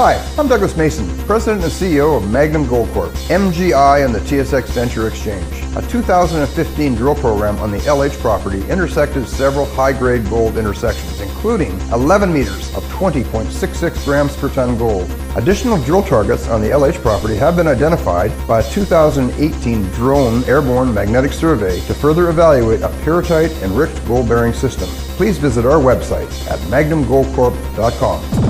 Hi, I'm Douglas Mason, President and CEO of Magnum Gold Corp, MGI and the TSX Venture Exchange. A 2015 drill program on the LH property intersected several high-grade gold intersections, including 11 meters of 20.66 grams per ton gold. Additional drill targets on the LH property have been identified by a 2018 drone airborne magnetic survey to further evaluate a pyrrhotite-enriched gold-bearing system. Please visit our website at magnumgoldcorp.com.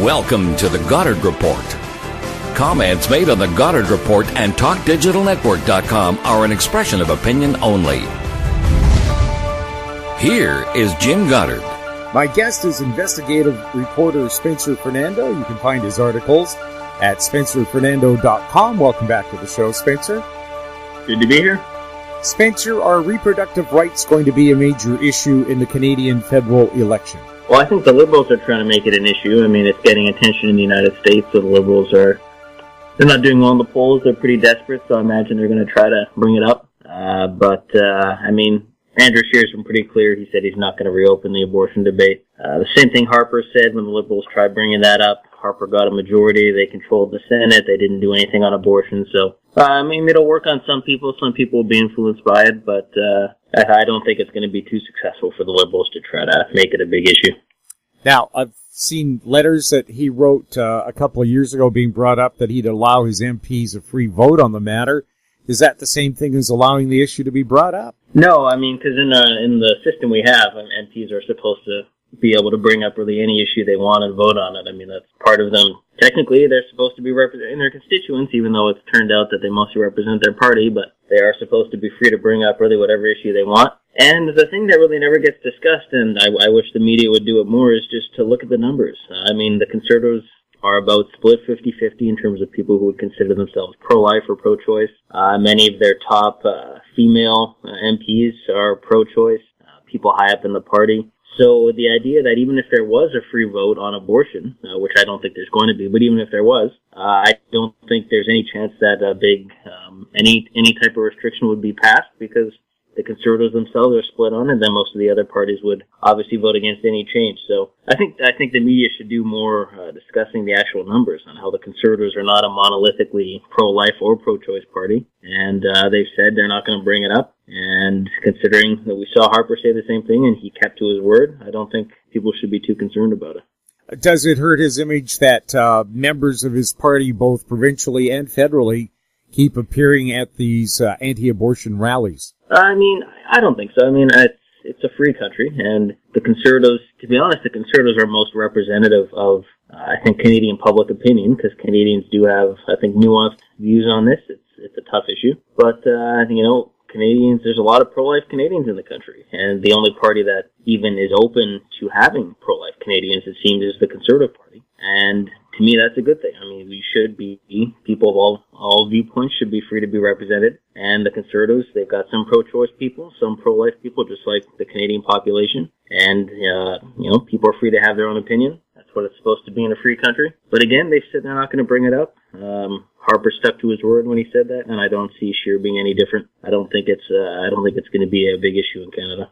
Welcome to the Goddard Report. Comments made on the Goddard Report and TalkDigitalNetwork.com are an expression of opinion only. Here is Jim Goddard. My guest is investigative reporter Spencer Fernando. You can find his articles at SpencerFernando.com. Welcome back to the show, Spencer. Good to be here. Spencer, are reproductive rights going to be a major issue in the Canadian federal election? Well, I think the Liberals are trying to make it an issue. I mean, it's getting attention in the United States, so the Liberals they're not doing well in the polls. They're pretty desperate, so I imagine they're going to try to bring it up. I mean, Andrew Scheer's been pretty clear. He said he's not going to reopen the abortion debate. The same thing Harper said when the Liberals tried bringing that up. Harper got a majority. They controlled the Senate. They didn't do anything on abortion. So, I mean, it'll work on some people. Some people will be influenced by it, but I don't think it's going to be too successful for the Liberals to try to make it a big issue. Now, I've seen letters that he wrote a couple of years ago being brought up that he'd allow his MPs a free vote on the matter. Is that the same thing as allowing the issue to be brought up? No, I mean, because in the system we have, MPs are supposed to be able to bring up really any issue they want and vote on it. I mean, that's part of them. Technically, they're supposed to be representing their constituents, even though it's turned out that they mostly represent their party, but they are supposed to be free to bring up really whatever issue they want. And the thing that really never gets discussed, and I wish the media would do it more, is just to look at the numbers. I mean, the Conservatives are about split 50-50 in terms of people who would consider themselves pro-life or pro-choice. Many of their top female MPs are pro-choice, people high up in the party. So the idea that even if there was a free vote on abortion, which I don't think there's going to be, but even if there was, I don't think there's any chance that any type of restriction would be passed, because the Conservatives themselves are split on it, and then most of the other parties would obviously vote against any change. So I think the media should do more discussing the actual numbers on how the Conservatives are not a monolithically pro-life or pro-choice party, and they've said they're not going to bring it up. And considering that we saw Harper say the same thing and he kept to his word, I don't think people should be too concerned about it. Does it hurt his image that members of his party, both provincially and federally, keep appearing at these anti-abortion rallies? I mean, I don't think so. I mean, it's a free country, and the Conservatives, to be honest, the Conservatives are most representative of, I think, Canadian public opinion, because Canadians do have, I think, nuanced views on this. It's a tough issue. But, Canadians, there's a lot of pro-life Canadians in the country, and the only party that even is open to having pro-life Canadians, it seems, is the Conservative Party. And to me, that's a good thing. I mean, we should be, people of all viewpoints should be free to be represented. And the Conservatives, they've got some pro-choice people, some pro-life people, just like the Canadian population. And, people are free to have their own opinion. That's what it's supposed to be in a free country. But again, they've said they're not going to bring it up. Harper stuck to his word when he said that, and I don't see Scheer being any different. I don't think it's going to be a big issue in Canada.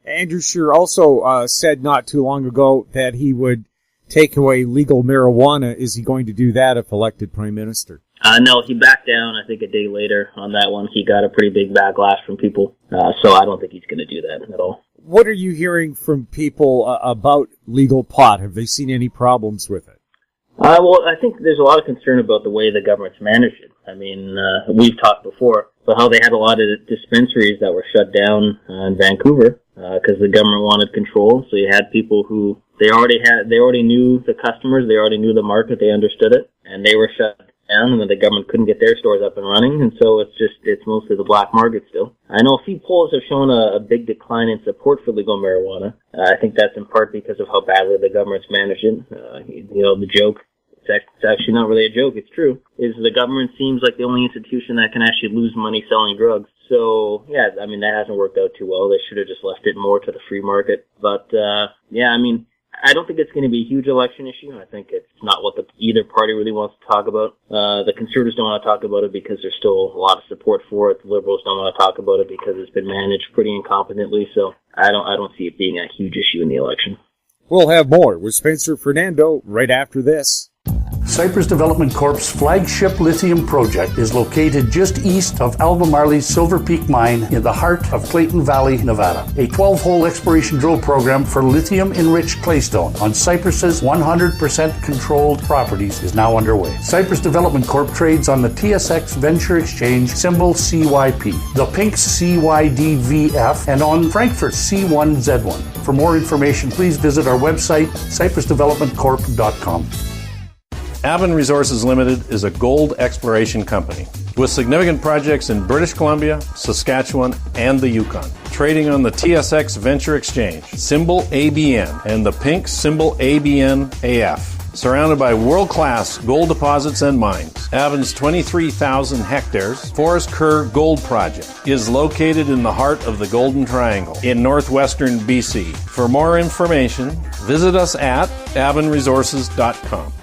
Andrew Scheer also said not too long ago that he would take away legal marijuana. Is he going to do that if elected Prime Minister? No, he backed down, I think, a day later on that one. He got a pretty big backlash from people, so I don't think he's going to do that at all. What are you hearing from people about legal pot? Have they seen any problems with it? Well, I think there's a lot of concern about the way the government's managed it. I mean, we've talked before about how they had a lot of dispensaries that were shut down in Vancouver because the government wanted control. So you had people who they already knew the customers, they already knew the market, they understood it, and they were shut down, and then the government couldn't get their stores up and running, and so it's mostly the black market still. I know a few polls have shown a big decline in support for legal marijuana. I think that's in part because of how badly the government's managed it. The joke, it's actually not really a joke, it's true, is the government seems like the only institution that can actually lose money selling drugs. So, yeah, I mean, that hasn't worked out too well. They should have just left it more to the free market. But, I mean, I don't think it's going to be a huge election issue. I think it's not what either party really wants to talk about. The Conservatives don't want to talk about it because there's still a lot of support for it. The Liberals don't want to talk about it because it's been managed pretty incompetently. So I don't see it being a huge issue in the election. We'll have more with Spencer Fernando right after this. Cypress Development Corp's flagship lithium project is located just east of Albemarle's Silver Peak mine in the heart of Clayton Valley, Nevada. A 12-hole exploration drill program for lithium-enriched claystone on Cypress's 100% controlled properties is now underway. Cypress Development Corp trades on the TSX Venture Exchange, symbol CYP, the Pink CYDVF, and on Frankfurt's C1Z1. For more information, please visit our website, cypressdevelopmentcorp.com. Avon Resources Limited is a gold exploration company with significant projects in British Columbia, Saskatchewan, and the Yukon. Trading on the TSX Venture Exchange, symbol ABN, and the pink symbol ABN-AF. Surrounded by world-class gold deposits and mines, Avon's 23,000 hectares Forest Kerr Gold Project is located in the heart of the Golden Triangle in northwestern BC. For more information, visit us at avonresources.com.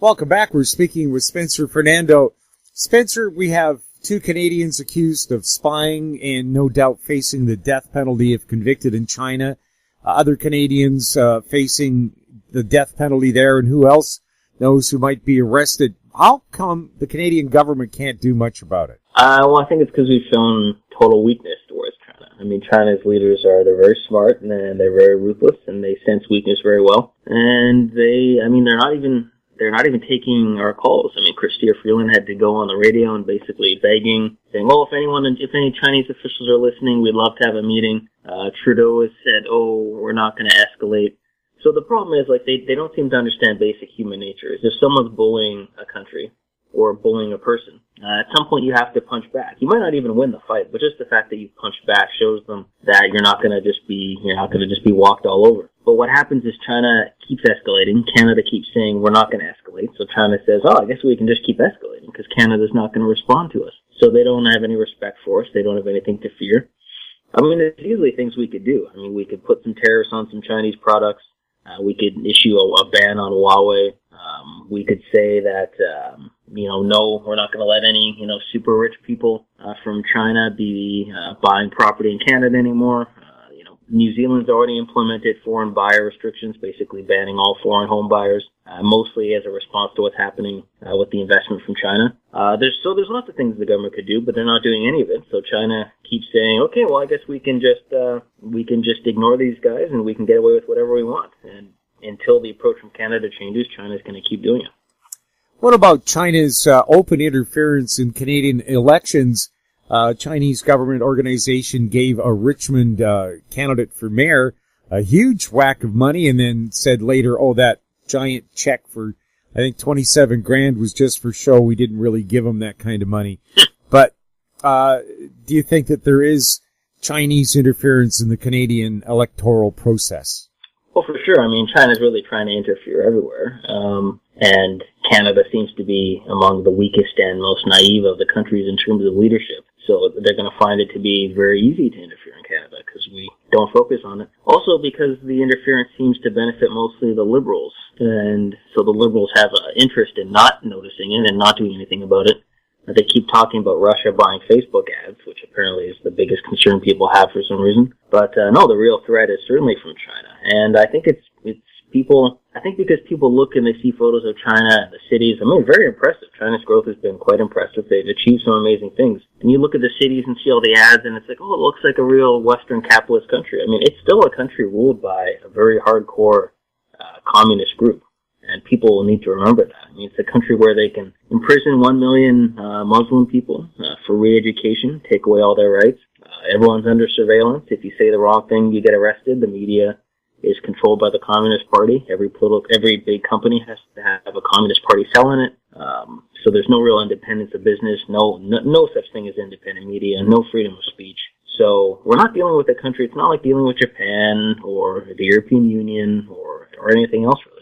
Welcome back. We're speaking with Spencer Fernando. Spencer, we have 2 Canadians accused of spying and no doubt facing the death penalty if convicted in China. Other Canadians facing the death penalty there, and who else knows who might be arrested. How come the Canadian government can't do much about it? Well, I think it's because we've shown total weakness towards China. I mean, China's leaders they're very smart and they're very ruthless and they sense weakness very well. And they're not even taking our calls. I mean, Chrystia Freeland had to go on the radio and basically begging, saying, well, if any Chinese officials are listening, we'd love to have a meeting. Trudeau has said, we're not going to escalate. So the problem is, they don't seem to understand basic human nature. If someone's bullying a country or bullying a person, at some point you have to punch back. You might not even win the fight, but just the fact that you punch back shows them that you're not going to just be walked all over. But what happens is China keeps escalating. Canada keeps saying we're not going to escalate. So China says, I guess we can just keep escalating because Canada's not going to respond to us. So they don't have any respect for us. They don't have anything to fear. I mean, there's easily things we could do. I mean, we could put some tariffs on some Chinese products. We could issue a ban on Huawei. We could say that, no, we're not going to let any, super rich people from China be buying property in Canada anymore. New Zealand's already implemented foreign buyer restrictions, basically banning all foreign home buyers, mostly as a response to what's happening with the investment from China. There's lots of things the government could do, but they're not doing any of it. So China keeps saying, okay, well, I guess we can just ignore these guys and we can get away with whatever we want. And until the approach from Canada changes, China's going to keep doing it. What about China's open interference in Canadian elections? Chinese government organization gave a Richmond candidate for mayor a huge whack of money and then said later, that giant check for, I think, $27,000 was just for show. We didn't really give him that kind of money. But do you think that there is Chinese interference in the Canadian electoral process? Well, for sure. I mean, China's really trying to interfere everywhere. And Canada seems to be among the weakest and most naive of the countries in terms of leadership. So they're going to find it to be very easy to interfere in Canada because we don't focus on it. Also because the interference seems to benefit mostly the Liberals. And so the Liberals have an interest in not noticing it and not doing anything about it. They keep talking about Russia buying Facebook ads, which apparently is the biggest concern people have for some reason. But no, the real threat is certainly from China. And I think it's people, I think because people look and they see photos of China, the cities, I mean, very impressive. China's growth has been quite impressive. They've achieved some amazing things. And you look at the cities and see all the ads and it's like, it looks like a real Western capitalist country. I mean, it's still a country ruled by a very hardcore communist group. And people need to remember that. I mean, it's a country where they can imprison 1 million Muslim people for re-education, take away all their rights. Everyone's under surveillance. If you say the wrong thing, you get arrested. The media is controlled by the Communist Party. Every big company has to have a Communist Party cell in it. So there's no real independence of business, no such thing as independent media, no freedom of speech. So we're not dealing with a country, it's not like dealing with Japan or the European Union or anything else really.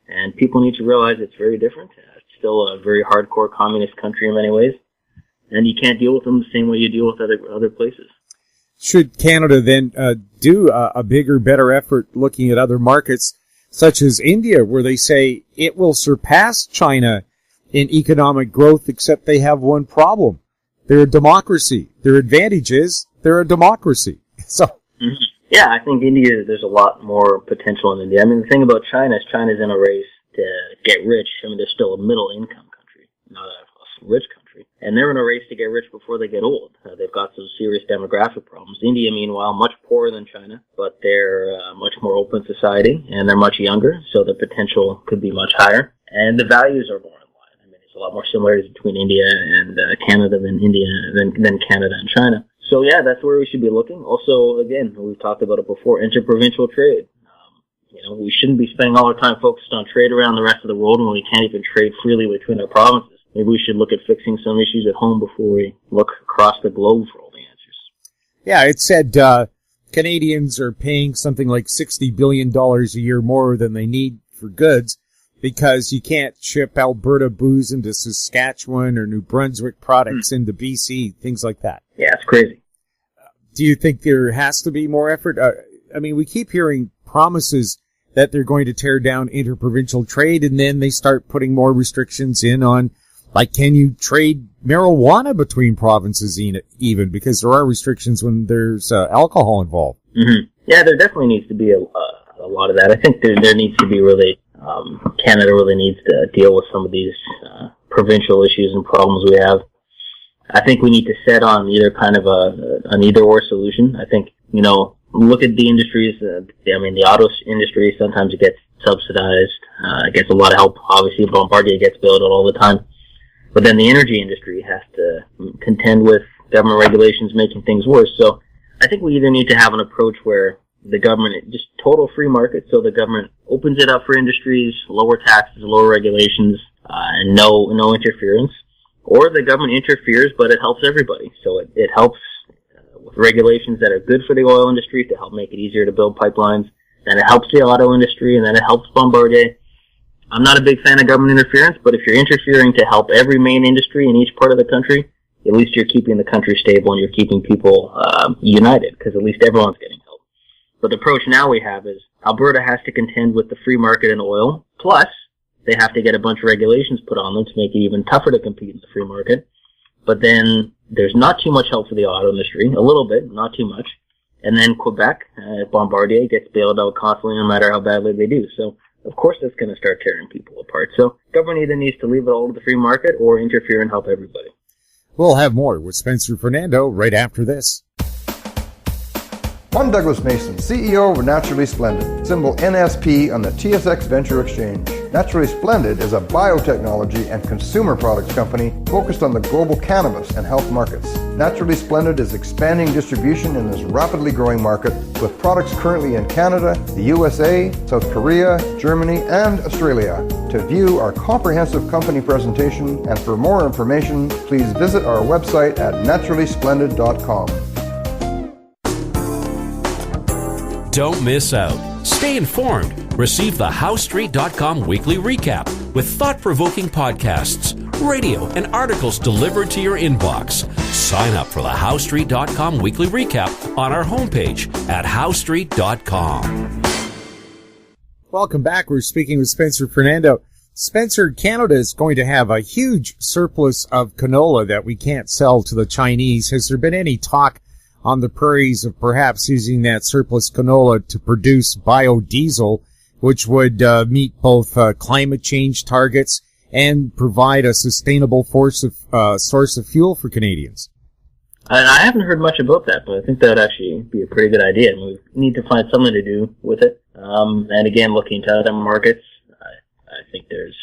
And people need to realize it's very different. It's still a very hardcore communist country in many ways. And you can't deal with them the same way you deal with other places. Should Canada then do a bigger, better effort looking at other markets, such as India, where they say it will surpass China in economic growth, except they have one problem. They're a democracy. Their advantage is they're a democracy. So Yeah, I think India, there's a lot more potential in India. I mean, the thing about China is China's in a race to get rich. I mean, they're still a middle-income country, not a rich country. And they're in a race to get rich before they get old. They've got some serious demographic problems. India, meanwhile, much poorer than China, but they're a much more open society, and they're much younger, so the potential could be much higher. And the values are more in line. I mean, there's a lot more similarities between India and Canada than Canada and China. So yeah, that's where we should be looking. Also, again, we've talked about it before, interprovincial trade. We shouldn't be spending all our time focused on trade around the rest of the world when we can't even trade freely between our provinces. Maybe we should look at fixing some issues at home before we look across the globe for all the answers. Yeah, it said Canadians are paying something like $60 billion a year more than they need for goods because you can't ship Alberta booze into Saskatchewan or New Brunswick products into BC, things like that. Yeah, it's crazy. Do you think there has to be more effort? I mean, we keep hearing promises that they're going to tear down interprovincial trade, and then they start putting more restrictions in on, like, can you trade marijuana between provinces even? Because there are restrictions when there's alcohol involved. Mm-hmm. Yeah, there definitely needs to be a lot of that. I think there needs to be really, Canada really needs to deal with some of these provincial issues and problems we have. I think we need to set on either kind of an either-or solution. I think, look at the industries. The auto industry, sometimes it gets subsidized. It gets a lot of help. Obviously, Bombardier gets built out all the time. But then the energy industry has to contend with government regulations making things worse. So I think we either need to have an approach where the government, just total free market, so the government opens it up for industries, lower taxes, lower regulations, and no interference. Or the government interferes, but it helps everybody. So it helps with regulations that are good for the oil industry to help make it easier to build pipelines. Then it helps the auto industry, and then it helps Bombardier. I'm not a big fan of government interference, but if you're interfering to help every main industry in each part of the country, at least you're keeping the country stable and you're keeping people united, because at least everyone's getting help. But the approach now we have is Alberta has to contend with the free market in oil, plus they have to get a bunch of regulations put on them to make it even tougher to compete in the free market. But then there's not too much help for the auto industry, a little bit, not too much. And then Quebec, Bombardier, gets bailed out constantly no matter how badly they do. So, of course, that's going to start tearing people apart. So, government either needs to leave it all to the free market or interfere and help everybody. We'll have more with Spencer Fernando right after this. I'm Douglas Mason, CEO of Naturally Splendid, symbol NSP on the TSX Venture Exchange. Naturally Splendid is a biotechnology and consumer products company focused on the global cannabis and health markets. Naturally Splendid is expanding distribution in this rapidly growing market with products currently in Canada, the USA, South Korea, Germany, and Australia. To view our comprehensive company presentation and for more information, please visit our website at naturallysplendid.com. Don't miss out. Stay informed. Receive the HowStreet.com weekly recap with thought-provoking podcasts, radio, and articles delivered to your inbox. Sign up for the HowStreet.com weekly recap on our homepage at HowStreet.com. Welcome back. We're speaking with Spencer Fernando. Spencer, Canada is going to have a huge surplus of canola that we can't sell to the Chinese. Has there been any talk on the prairies of perhaps using that surplus canola to produce biodiesel, which would meet both climate change targets and provide a sustainable source of fuel for Canadians? I haven't heard much about that, but I think that would actually be a pretty good idea. And we need to find something to do with it. And again, looking to other markets, I think there's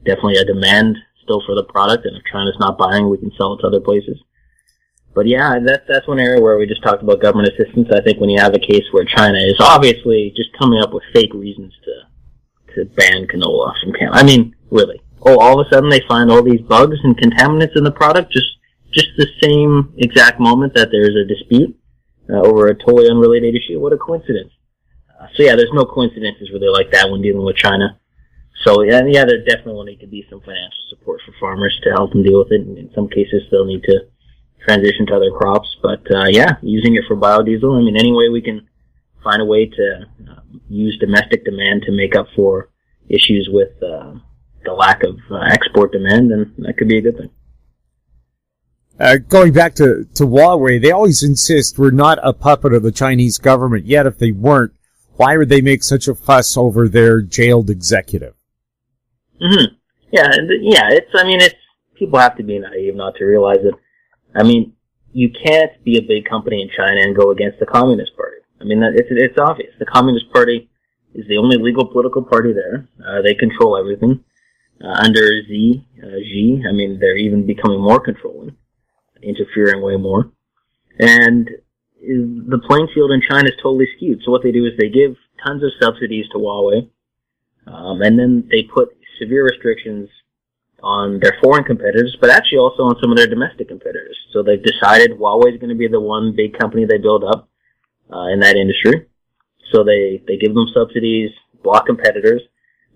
definitely a demand still for the product, and if China's not buying, we can sell it to other places. But yeah, that's one area where we just talked about government assistance. I think when you have a case where China is obviously just coming up with fake reasons to ban canola from Canada. I mean, really. Oh, all of a sudden they find all these bugs and contaminants in the product just the same exact moment that there's a dispute over a totally unrelated issue. What a coincidence. So yeah, there's no coincidences really like that when dealing with China. So yeah, there definitely will need to be some financial support for farmers to help them deal with it. And in some cases, they'll need to transition to other crops. But yeah, using it for biodiesel, I mean, any way we can find a way to use domestic demand to make up for issues with the lack of export demand, then that could be a good thing. Going back to Huawei, they always insist we're not a puppet of the Chinese government. Yet if they weren't, why would they make such a fuss over their jailed executive? Mm-hmm. It's people have to be naive not to realize it. I mean, you can't be a big company in China and go against the Communist Party. I mean, it's obvious. The Communist Party is the only legal political party there. They control everything. Under Xi, I mean, they're even becoming more controlling, interfering way more. And the playing field in China is totally skewed. So what they do is they give tons of subsidies to Huawei, and then they put severe restrictions on their foreign competitors, but actually also on some of their domestic competitors. So they've decided Huawei is going to be the one big company they build up in that industry. So they give them subsidies, block competitors,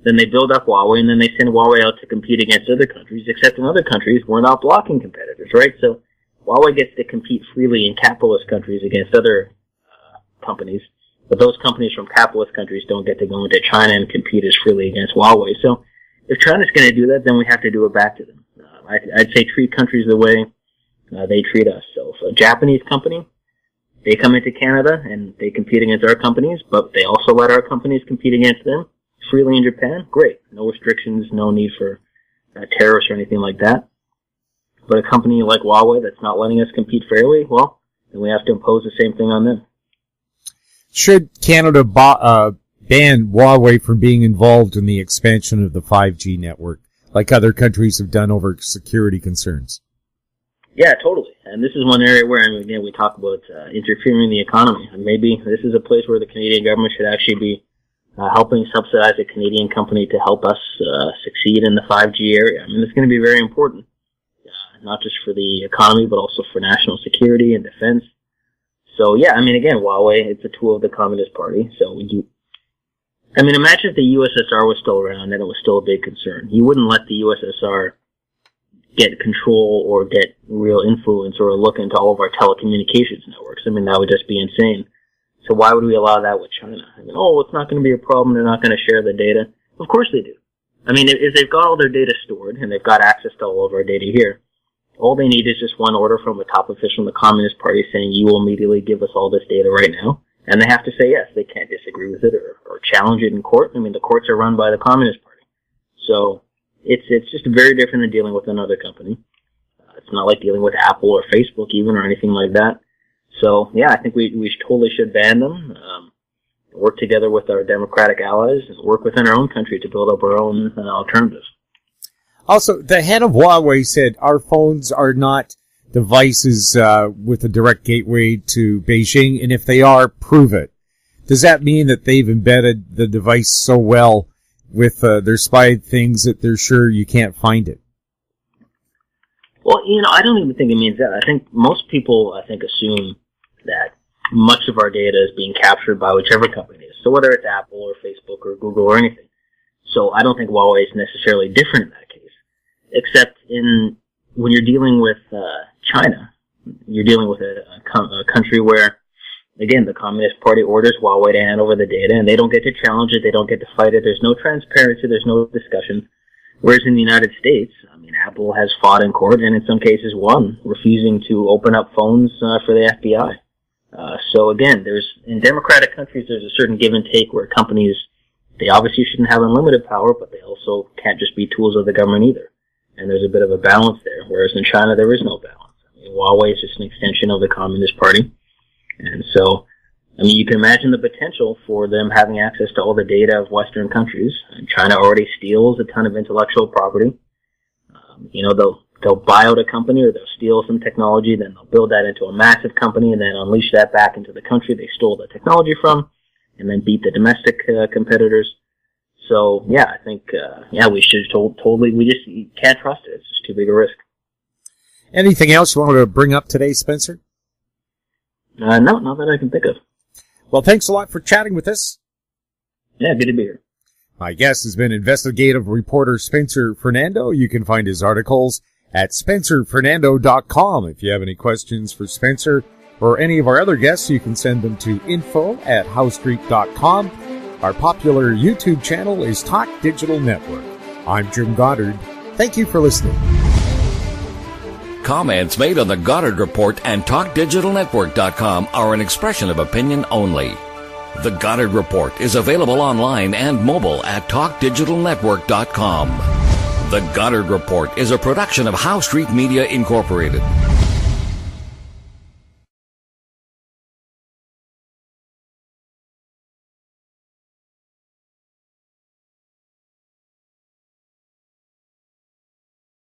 then they build up Huawei, and then they send Huawei out to compete against other countries, except in other countries we're not blocking competitors, right? So Huawei gets to compete freely in capitalist countries against other companies, but those companies from capitalist countries don't get to go into China and compete as freely against Huawei. So if China's going to do that, then we have to do it back to them. I'd say treat countries the way they treat us. So if a Japanese company, they come into Canada and they compete against our companies, but they also let our companies compete against them freely in Japan, great. No restrictions, no need for tariffs or anything like that. But a company like Huawei that's not letting us compete fairly, well, then we have to impose the same thing on them. Should Canada ban Huawei from being involved in the expansion of the 5G network, like other countries have done over security concerns? Yeah, totally. And this is one area where, again, we talk about interfering in the economy. And maybe this is a place where the Canadian government should actually be helping subsidize a Canadian company to help us succeed in the 5G area. I mean, it's going to be very important, not just for the economy, but also for national security and defense. So, yeah, I mean, again, Huawei, it's a tool of the Communist Party. So, imagine if the USSR was still around and it was still a big concern. You wouldn't let the USSR get control or get real influence or a look into all of our telecommunications networks. I mean, that would just be insane. So why would we allow that with China? I mean, it's not going to be a problem. They're not going to share the data. Of course they do. I mean, if they've got all their data stored and they've got access to all of our data here, all they need is just one order from a top official in the Communist Party saying, you will immediately give us all this data right now. And they have to say yes. They can't disagree with it or challenge it in court. I mean, the courts are run by the Communist Party. So it's just very different than dealing with another company. It's not like dealing with Apple or Facebook even or anything like that. So, yeah, I think we totally should ban them, work together with our democratic allies, and work within our own country to build up our own alternatives. Also, the head of Huawei said our phones are not devices with a direct gateway to Beijing, and if they are, prove it. Does that mean that they've embedded the device so well with their spy things that they're sure you can't find it? Well, I don't even think it means that. I think most people, assume that much of our data is being captured by whichever company it is. So whether it's Apple or Facebook or Google or anything. So I don't think Huawei is necessarily different in that case. Except when you're dealing with China, you're dealing with a country where, again, the Communist Party orders Huawei to hand over the data, and they don't get to challenge it, they don't get to fight it, there's no transparency, there's no discussion. Whereas in the United States, Apple has fought in court and in some cases won, refusing to open up phones for the FBI. So again, in democratic countries, there's a certain give and take where companies, they obviously shouldn't have unlimited power, but they also can't just be tools of the government either. And there's a bit of a balance there, whereas in China, there is no balance. Huawei is just an extension of the Communist Party. And so, you can imagine the potential for them having access to all the data of Western countries. And China already steals a ton of intellectual property. They'll buy out a company or they'll steal some technology, then they'll build that into a massive company and then unleash that back into the country they stole the technology from and then beat the domestic competitors. So, yeah, I think, we should totally, we just can't trust it. It's just too big a risk. Anything else you wanted to bring up today, Spencer? No, not that I can think of. Well, thanks a lot for chatting with us. Yeah, good to be here. My guest has been investigative reporter Spencer Fernando. You can find his articles at spencerfernando.com. If you have any questions for Spencer or any of our other guests, you can send them to info@howstreet.com. Our popular YouTube channel is Talk Digital Network. I'm Jim Goddard. Thank you for listening. Comments made on the Goddard Report and TalkDigitalNetwork.com are an expression of opinion only. The Goddard Report is available online and mobile at TalkDigitalNetwork.com. The Goddard Report is a production of Howe Street Media Incorporated.